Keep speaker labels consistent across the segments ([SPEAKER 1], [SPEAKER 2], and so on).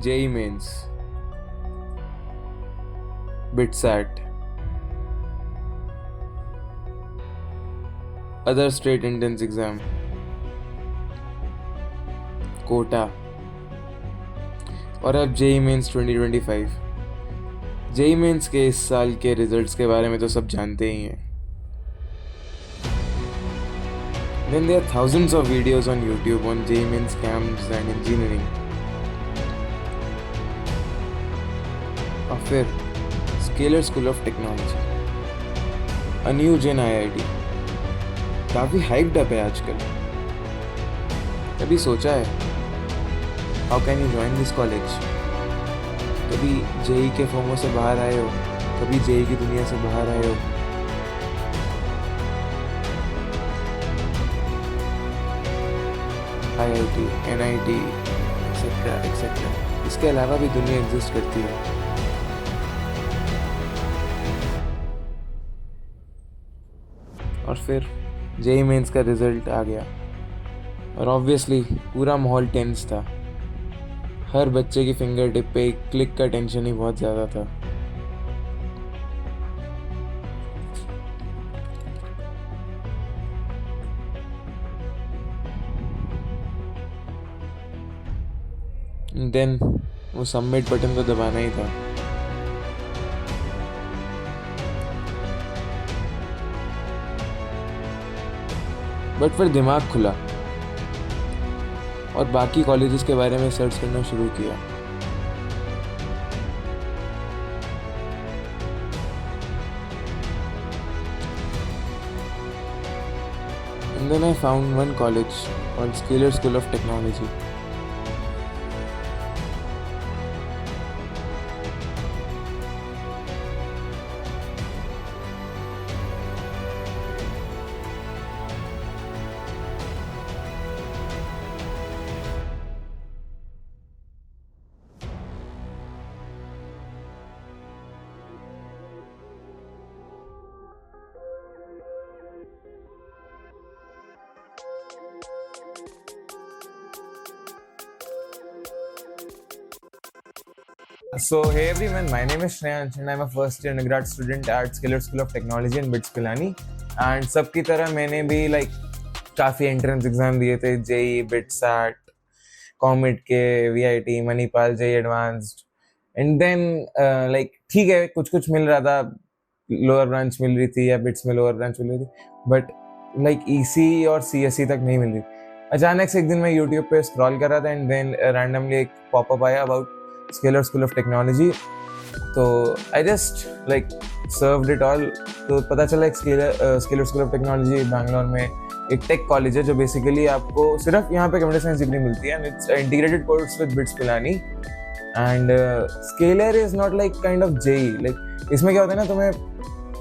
[SPEAKER 1] JEE Mains, BITSAT, other state entrance exam, Kota और अब JEE Mains 2025। JEE Mains के इस साल के रिजल्ट्स के बारे में तो सब जानते ही हैं। Then there are thousands of videos on YouTube on JEE Mains scams and engineering. और फिर Scaler School of Technology, a new gen IIT, काफ़ी हाइप्ड अप है आजकल। कभी सोचा है how can you join this college? कभी JEE के फॉर्मों से बाहर आए हो? कभी JEE की दुनिया से बाहर आए हो? IIT, NIT, एक्सेट्रा एक्सेट्रा, इसके अलावा भी दुनिया एग्जिस्ट करती है। और फिर JEE मेंस का रिजल्ट आ गया और ऑब्वियसली पूरा माहौल टेंस था। हर बच्चे की फिंगर टिप पे एक क्लिक का टेंशन ही बहुत ज़्यादा था। देन वो सबमिट बटन तो दबाना ही था। बट फिर दिमाग खुला और बाकी कॉलेजेस के बारे में सर्च करना शुरू किया। And then I found one college called Scalar School of Technology.
[SPEAKER 2] So hey everyone, my name is Shreyansh and I'm a first year undergrad student at Scalar School of Technology in BITS Pilani. And सबकी तरह मैंने भी काफ़ी entrance exam दिए थे, JEE, BITSAT, कॉमिट के, VIT, Manipal, JEE advanced. And then ठीक है, कुछ कुछ मिल रहा था, लोअर ब्रांच मिल रही थी या बिट्स में लोअर ब्रांच मिल रही थी, बट EC और CSE तक नहीं मिल रही। अचानक से एक दिन मैं यूट्यूब पे स्क्रॉल कर रहा था एंड देन रैंडमली एक पॉपअप आया about Scaler School of Technology. तो I just served it all. तो पता चला एक Scaler School of Technology Bangalore में एक टेक कॉलेज है जो बेसिकली आपको सिर्फ यहाँ पे कंप्यूटर साइंस डिग्री मिलती है and it's integrated course with bits Pilani. And scalar is not kind of JEE। इसमें क्या होता है ना, तुम्हें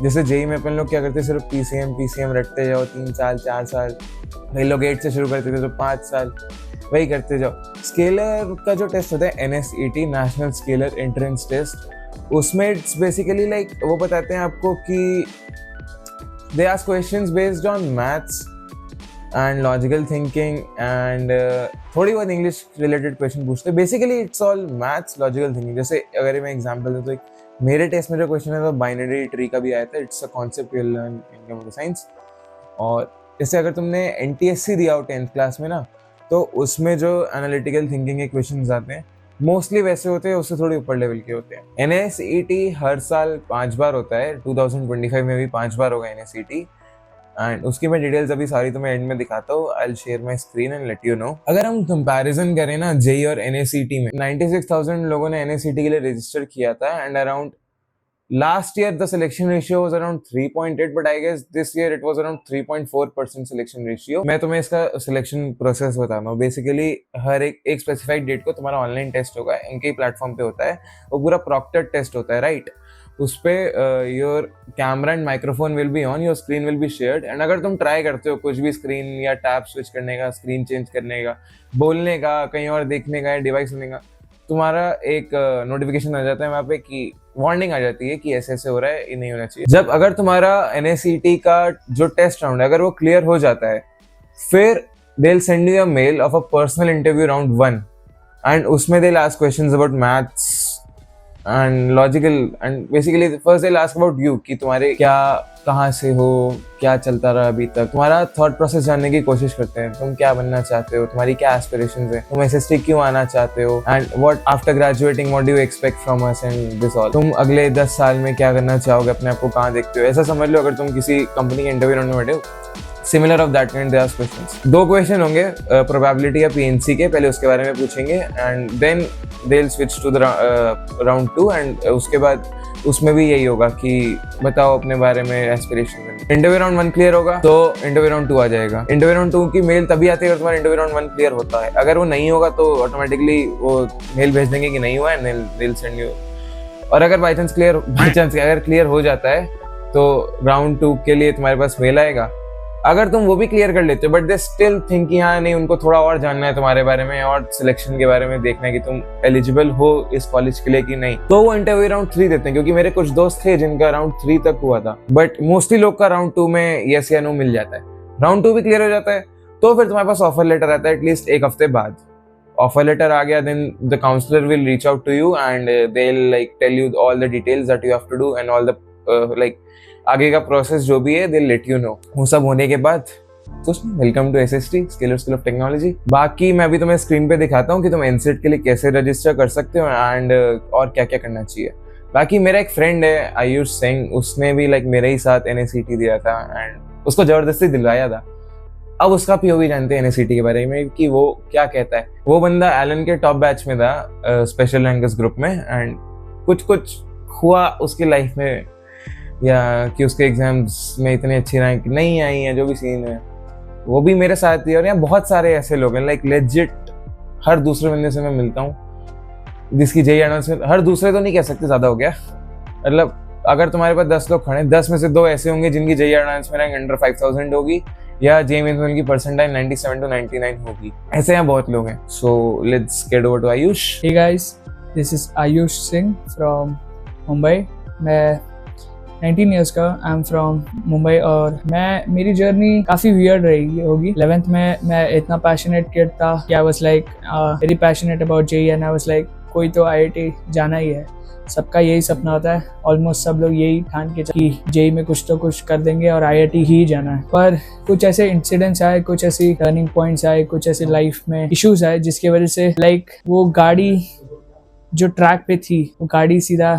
[SPEAKER 2] जैसे JEE में अपन लोग क्या करते हैं, सिर्फ PCM रटते जाओ 3 साल 4 साल, वही लोग 8 से शुरू करते थे तो 5 साल वही करते जाओ। स्केलर का जो टेस्ट होता है NSET, National Scaler Entrance Test, उसमें इट्स बेसिकली वो बताते हैं आपको कि they ask questions based on maths and logical thinking and थोड़ी बहुत इंग्लिश रिलेटेड क्वेश्चन पूछते हैं। Basically it's all maths, logical thinking. जैसे अगर मैं एग्जांपल दूं तो मेरे टेस्ट में जो क्वेश्चन है वो बाइनरी ट्री का भी आया था। It's a concept you learn in computer science. और जैसे अगर तुमने NTSC दिया हो 10th क्लास में ना, तो उसमें जो एनालिटिकल थिंकिंग के क्वेश्चंस आते हैं मोस्टली वैसे होते हैं, उससे थोड़ी ऊपर लेवल के होते हैं। NSET हर साल 5 बार होता है, 2025 में भी 5 बार होगा NSET। एंड उसकी मैं डिटेल्स अभी सारी तुम्हें एंड में दिखाता हूँ। I will share my screen and let you know. अगर हम कंपैरिजन करें ना JEE और NSET में, 96,000 लोगों ने NSET के लिए रजिस्टर किया था and around last year the selection ratio was around 3.8, but I guess this year it was around 3.4% selection ratio. मैं तुम्हें इसका सिलेक्शन प्रोसेस बताता हूँ। बेसिकली हर एक स्पेसिफाइड डेट को तुम्हारा ऑनलाइन टेस्ट होगा, इनके प्लेटफॉर्म पे होता है, वो पूरा प्रॉक्टेड टेस्ट होता है, राइट। उस पे your camera and microphone will be on, your screen will be shared. And अगर तुम ट्राई करते हो कुछ भी स्क्रीन या टैब स्विच करने का, स्क्रीन चेंज करने का, बोलने का, कहीं और देखने का या डिवाइस लेने का, तुम्हारा एक नोटिफिकेशन आ जाता है वहाँ पे कि वार्निंग आ जाती है कि ऐसे ऐसे हो रहा है, ये नहीं होना चाहिए। जब अगर तुम्हारा NSET का जो टेस्ट राउंड है अगर वो क्लियर हो जाता है, फिर they will send you a mail of a personal interview round 1 and उसमें they'll ask questions about maths and logical, and basically first they'll ask about you कि तुम्हारे क्या, कहाँ से हो, क्या चलता रहा अभी तक, तुम्हारा थॉट प्रोसेस जानने की कोशिश करते हैं। तुम क्या बनना चाहते हो, तुम्हारी क्या एस्पिरेशंस है, तुम एसएसटी क्यों आना चाहते हो, and what after graduating what do you expect from us and this all. तुम अगले 10 साल में क्या करना चाहोगे, अपने आप को कहाँ देखते हो, ऐसा समझ लो। अगर तुम किसी कंपनी के इंटरव्यू राउंड में बैठे हो, similar of that kind they ask questions. 2 question होंगे प्रोबेबिलिटी या पीएनसी के, पहले उसके बारे में पूछेंगे and then they will switch to the round 2 and उसके बाद उसमें भी यही होगा कि बताओ अपने बारे में, एस्पिरेशन। इंटरव्यू राउंड 1 क्लियर होगा तो इंटरव्यू राउंड 2 आ जाएगा। इंटरव्यू राउंड 2 की मेल तभी आती है अगर तुम्हारा इंटरव्यू राउंड 1 क्लियर होता है। अगर वो नहीं होगा तो ऑटोमेटिकली वो मेल भेज देंगे कि नहीं हुआ है, दे विल सेंड यू। और अगर बाई चांस अगर क्लियर हो जाता है तो राउंड 2 के लिए तुम्हारे पास मेल आएगा। अगर तुम वो भी क्लियर कर लेते हो बट दे स्टिल थिंक कि हाँ नहीं, उनको थोड़ा और जानना है तुम्हारे बारे में और सिलेक्शन के बारे में देखना है कि तुम एलिजिबल हो इस कॉलेज के लिए कि नहीं, तो वो इंटरव्यू राउंड 3 देते हैं। क्योंकि मेरे कुछ दोस्त थे जिनका राउंड 3 तक हुआ था, बट मोस्टली लोग का राउंड 2 में यस या नो मिल जाता है। राउंड 2 भी क्लियर हो जाता है तो फिर तुम्हारे पास ऑफर लेटर आता है एटलीस्ट 1 हफ्ते बाद। ऑफर लेटर आ गया, then the counsellor will reach out to you and they will like tell you all the details that you have to do and all the like आगे का process जो भी है दे लेट यू नो। वो सब होने के बाद कुछ welcome to SST Scaler School of Technology. बाकी मैं अभी तुम्हें स्क्रीन पे दिखाता हूँ कि तुम एनसेट के लिए कैसे रजिस्टर कर सकते हो एंड और क्या क्या करना चाहिए। बाकी मेरा एक फ्रेंड है आयुष सिंह, उसने भी लाइक मेरे ही साथ एनएसीटी दिया था एंड उसको जबरदस्ती दिलवाया था। अब उसका पीओवी जानते हैं एनएसीटी के बारे में कि वो क्या कहता है। वो बंदा एलन के टॉप बैच में था स्पेशल रैंकर्स ग्रुप में एंड कुछ हुआ उसकी लाइफ में या कि उसके एग्जाम्स में इतनी अच्छी रैंक नहीं आई है, जो भी सीन है वो भी मेरे साथ ही। और यहाँ बहुत सारे ऐसे लोग हैं लाइक लेजिट हर दूसरे बंदे से मैं मिलता हूँ जिसकी जेई एडवांस में, हर दूसरे तो नहीं कह सकते, ज़्यादा हो गया, मतलब अगर तुम्हारे पास 10 लोग खड़े, 10 में से 2 ऐसे होंगे जिनकी जेई एडवांस में रैंक अंडर 5000 होगी या जेई मेंस में उनकी परसेंटाइल 97 to 99 होगी। ऐसे यहाँ बहुत लोग हैं। So let's get over to Ayush.
[SPEAKER 3] Hey guys, this is Ayush Singh from Mumbai. मैं 19 years का, आई एम फ्रॉम मुंबई और मेरी जर्नी काफ़ी वियर्ड रही होगी। 11th में मैं इतना पैशनेट किड था कि I was like very passionate about JEE and I was like कोई तो आईआईटी जाना ही है। सबका यही सपना होता है, ऑलमोस्ट सब लोग यही ठान के कि जेई में कुछ तो कुछ कर देंगे और आईआईटी ही जाना है। पर कुछ ऐसे इंसिडेंट्स आए, कुछ ऐसी टर्निंग पॉइंट्स आए, कुछ ऐसे लाइफ में इश्यूज आए जिसकी वजह से लाइक वो गाड़ी जो ट्रैक पे थी वो गाड़ी सीधा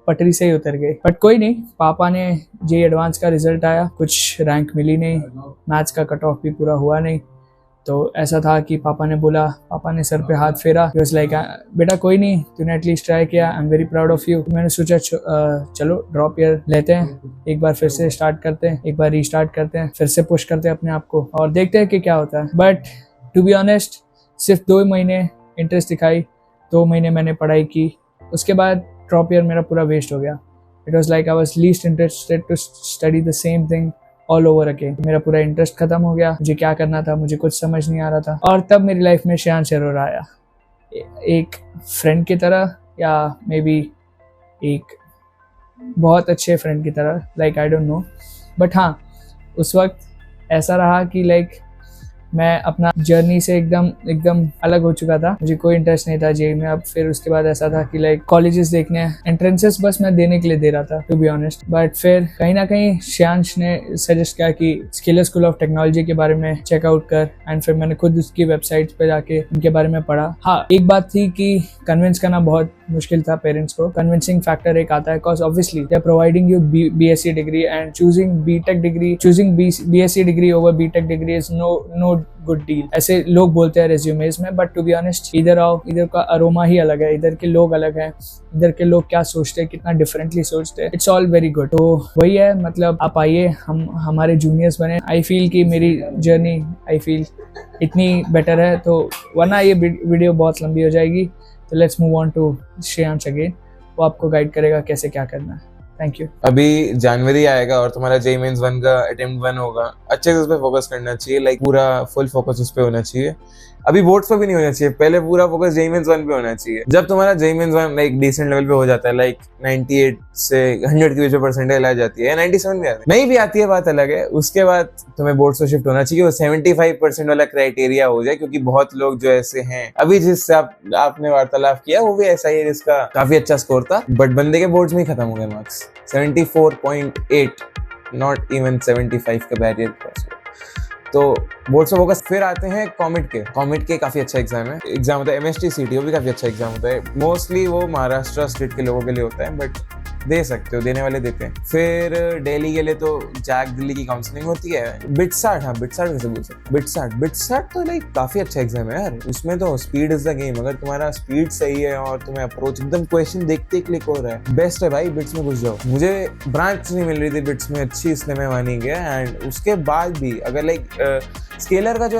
[SPEAKER 3] पटरी से ही उतर गई। बट कोई नहीं, पापा ने जेई एडवांस का रिजल्ट आया, कुछ रैंक मिली नहीं, मैथ्स का कट ऑफ भी पूरा हुआ नहीं। तो ऐसा था कि पापा ने बोला, पापा ने सर पे हाथ फेरा, ही वाज लाइक बेटा कोई नहीं, तूने एटलीस्ट ट्राई किया, I am very proud of you. मैंने सोचा चलो ड्रॉप ईयर लेते हैं, एक बार फिर से स्टार्ट करते हैं, एक बार रीस्टार्ट करते हैं, फिर से पुश करते हैं अपने आप को और देखते हैं कि क्या होता है। बट टू बी ऑनेस्ट सिर्फ 2 महीने इंटरेस्ट दिखाई, 2 महीने मैंने पढ़ाई की, उसके बाद ड्रॉप ईयर मेरा पूरा वेस्ट हो गया। It was like I was least interested to study the same thing all over again. मेरा पूरा इंटरेस्ट खत्म हो गया, मुझे क्या करना था मुझे कुछ समझ नहीं आ रहा था। और तब मेरी लाइफ में श्रेयांश अरोड़ आया, एक फ्रेंड की तरह या मे बी एक बहुत अच्छे फ्रेंड की तरह, like I don't know. But हाँ, उस वक्त ऐसा रहा कि लाइक मैं अपना जर्नी से एकदम अलग हो चुका था, मुझे कोई इंटरेस्ट नहीं था जेई में। अब फिर उसके बाद ऐसा था कि लाइक कॉलेजेस देखने, एंट्रेंसेस बस मैं देने के लिए दे रहा था टू बी ऑनेस्ट। बट फिर कहीं ना कहीं श्रेयांश ने सजेस्ट किया कि स्केलर स्कूल ऑफ टेक्नोलॉजी के बारे में चेकआउट कर, एंड फिर मैंने खुद उसकी वेबसाइट पे जाके उनके बारे में पढ़ा। हाँ, एक बात थी कि कन्विंस करना बहुत मुश्किल था पेरेंट्स को, कन्विंसिंग फैक्टर एक आता है, because obviously they are providing you BSc degree and choosing BSc degree over BTech degree is no good deal, ऐसे लोग बोलते हैं रेज्यूमेज में। बट टू बी ऑनेस्ट, इधर आओ, इधर का अरोमा ही अलग है, इधर के लोग अलग हैं, इधर के लोग क्या सोचते हैं, कितना डिफरेंटली सोचते हैं, इट्स ऑल वेरी गुड। तो वही है, मतलब आप आइए, हम हमारे जूनियर्स बने। आई फील कि मेरी जर्नी आई फील इतनी बेटर है, तो वरना ये वीडियो बहुत लंबी हो जाएगी। तो let's move on to Shreyansh again, वो आपको गाइड करेगा कैसे क्या करना है। Thank you.
[SPEAKER 2] अभी जनवरी आएगा और तुम्हारा जेई मेंस 1 का अटेम्प्ट 1 होगा, अच्छे से उस पर फोकस करना चाहिए, लाइक पूरा फुल फोकस उस पर होना चाहिए। अभी बोर्ड्स पे भी नहीं होना चाहिए, पहले पूरा फोकस जेई मेंस 1 पे होना चाहिए। जब तुम्हारा JEE Mains 1 like decent level पे हो जाता है, लाइक 98 से 100 के बीच में परसेंटाइल आ जाती है, 97 भी आती है, नहीं भी आती है बात अलग है, उसके बाद तुम्हें बोर्ड्स पे शिफ्ट होना चाहिए, वो 75% वाला क्राइटेरिया हो जाए, क्योंकि बहुत लोग जो ऐसे हैं, अभी जिससे आपने वार्तालाप किया वो भी ऐसा ही है जिसका काफी अच्छा स्कोर था, बट बंदे के बोर्ड्स में ही खत्म हो गए मार्क्स, 74.8, नॉट इवन 75 का बैरियर क्रॉस। तो बोर्ड्स पे फोकस। फिर आते हैं कॉमेट के काफी अच्छा एग्जाम होता है MST-CT, वो भी काफी अच्छा एग्जाम होता है, मोस्टली वो महाराष्ट्र स्टेट के लोगों के लिए होता है, बट दे सकते हो, देने वाले देते हैं। फिर दिल्ली के लिए तो जैक दिल्ली की काउंसलिंग होती है। बिटसाट कैसे बोल सकते, बिटसाट तो लाइक काफी अच्छा एग्जाम है यार, उसमें तो स्पीड इज द गेम, अगर तुम्हारा स्पीड सही है और तुम्हें अप्रोच एकदम क्वेश्चन देखते ही क्लिक हो रहा है, बेस्ट है भाई, बिट्स में घुस जाओ। मुझे ब्रांच नहीं मिल रही थी बिट्स में अच्छी, इसलिए मैं वहां नहीं गया। एंड उसके बाद भी अगर लाइक स्केलर का जो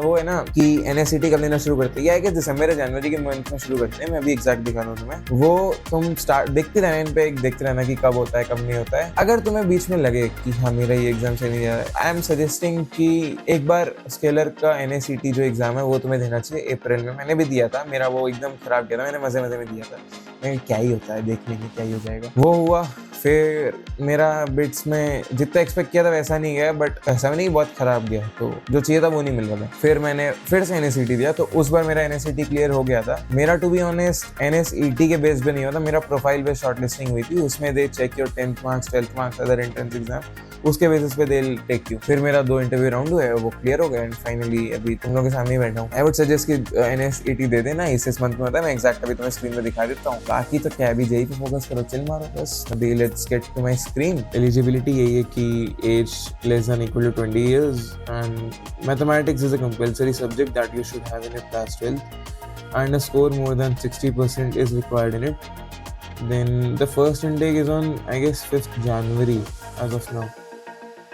[SPEAKER 2] वो है ना कि NSCT कब लेना शुरू करते हैं, कि दिसंबर या जनवरी के मंथ में शुरू करते हैं, मैं अभी एग्जैक्ट दिखा रहा हूँ तुम्हें, वो तुम स्टार्ट देखते रहना, इन पे देखते रहना कि कब होता है कब नहीं होता है। अगर तुम्हें बीच में लगे कि हाँ मेरा ये एग्जाम सही नहीं जा रहा है, आई एम सजेस्टिंग कि एक बार स्केलर का NSCT जो एग्जाम है वो तुम्हें देना चाहिए अप्रैल में। मैंने भी दिया था, मेरा वो एकदम खराब गया था, मैंने मजे में दिया था, मैं क्या ही होता है देख लेंगे क्या ही हो जाएगा, वो हुआ। फिर मेरा बिट्स में जितना एक्सपेक्ट किया था वैसा नहीं गया, बट ऐसा भी नहीं बहुत खराब गया, तो जो चाहिए था वो नहीं मिल रहा था। फिर मैंने फिर से NSCT दिया, तो उस बार मेरा NSCT क्लियर हो गया था। मेरा टू बी ऑनेस्ट NSET के बेस पे नहीं होता, मेरा प्रोफाइल पे शॉर्टलिस्टिंग हुई थी, उसमें they check your 10th marks 12th marks other entrance exam, उसके बेसिस पे दे टेक यू। फिर मेरा 2 इंटरव्यू राउंड हुए, वो क्लियर हो गया, एंड फाइनली अभी तुम लोगों के सामने ही बैठा हूँ। आई वुड सजेस्ट कि NSET दे देना, इस मंथ में होता है, मैं एग्जैक्ट अभी तुम्हें स्क्रीन पे दिखा देता हूँ। बाकी तो क्या, अभी जेई पे फोकस करो, चिल मारो बस। अभी let's get to my screen. Eligibility यही है कि age less than equal to 20 years and mathematics is a compulsory subject that you should have in your class 12th and a score more than 60% is required in it. Then the first intake is on I guess 5th January as of now.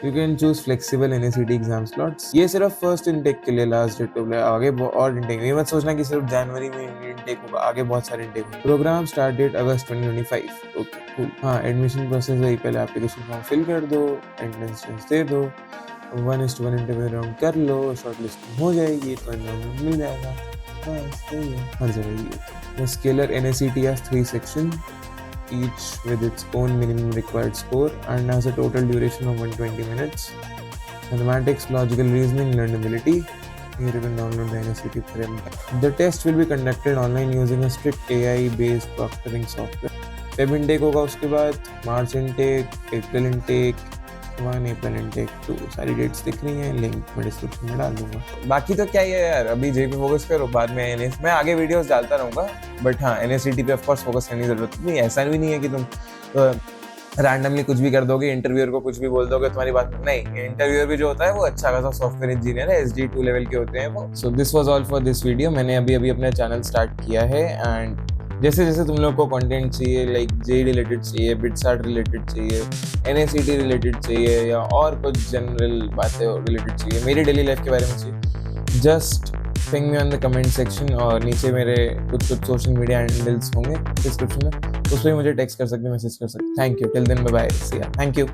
[SPEAKER 2] You can choose flexible NSCT exam slots. ये सिर्फ first intake के लिए last date है, आगे और intake ये मत सोचना कि सिर्फ जनवरी में इनटेक होगा, आगे बहुत सारे इनटेक होंगे। प्रोग्राम स्टार्ट डेट अगस्त 2025। Okay cool. हाँ, एडमिशन प्रोसेस है, पहले एप्लीकेशन फॉर्म फिल कर दो, एंट्रेंस टेस्ट दे दो, 1:1 इंटरव्यू राउंड कर लो, शॉर्ट लिस्टिंग हो जाएगी तो एनरोलमेंट मिल जाएगा, बस सही है हर जगह ये। Scalar NSCT has 3 sections, each with its own minimum required score and has a total duration of 120 minutes. Mathematics, logical reasoning, learnability. Here you can download the NSCT framework. The test will be conducted online using a strict AI-based proctoring software. Feb intake होगा, उसके बाद March intake, April intake 1, April intake 2, सारी dates दिख रही हैं, link मैं description में डाल दूंगा। बाकी तो क्या ही है यार, अभी जेई पे फोकस करो, बाद में NS मैं आगे वीडियोस डालता रहूंगा, बट हाँ NSCT पे ऑफ कोर्स फोकस करने की जरूरत नहीं। ऐसा भी नहीं है कि तुम रैंडमली कुछ भी कर दोगे, इंटरव्यूअर को कुछ भी बोल दोगे, तुम्हारी बात नहीं। इंटरव्यूअर भी जो होता है वो अच्छा खासा सॉफ्टवेयर इंजीनियर है, SD2 लेवल के होते हैं वो। So this was all for this video. मैंने अभी अपना चैनल स्टार्ट किया है, एंड जैसे जैसे तुम लोग को कंटेंट चाहिए, लाइक जेई रिलेटेड चाहिए, बिटसाट रिलेटेड चाहिए, NSCT रिलेटेड चाहिए, या और कुछ जनरल बातें रिलेटेड चाहिए, मेरी डेली लाइफ के बारे में चाहिए, just ping me on the comment section, और नीचे मेरे कुछ सोशल मीडिया हैंडल्स होंगे डिस्क्रिप्शन में, उस पर मुझे टेक्स्ट कर सकते, मैसेज कर सकते। Thank you, till then bye bye, see ya, thank you.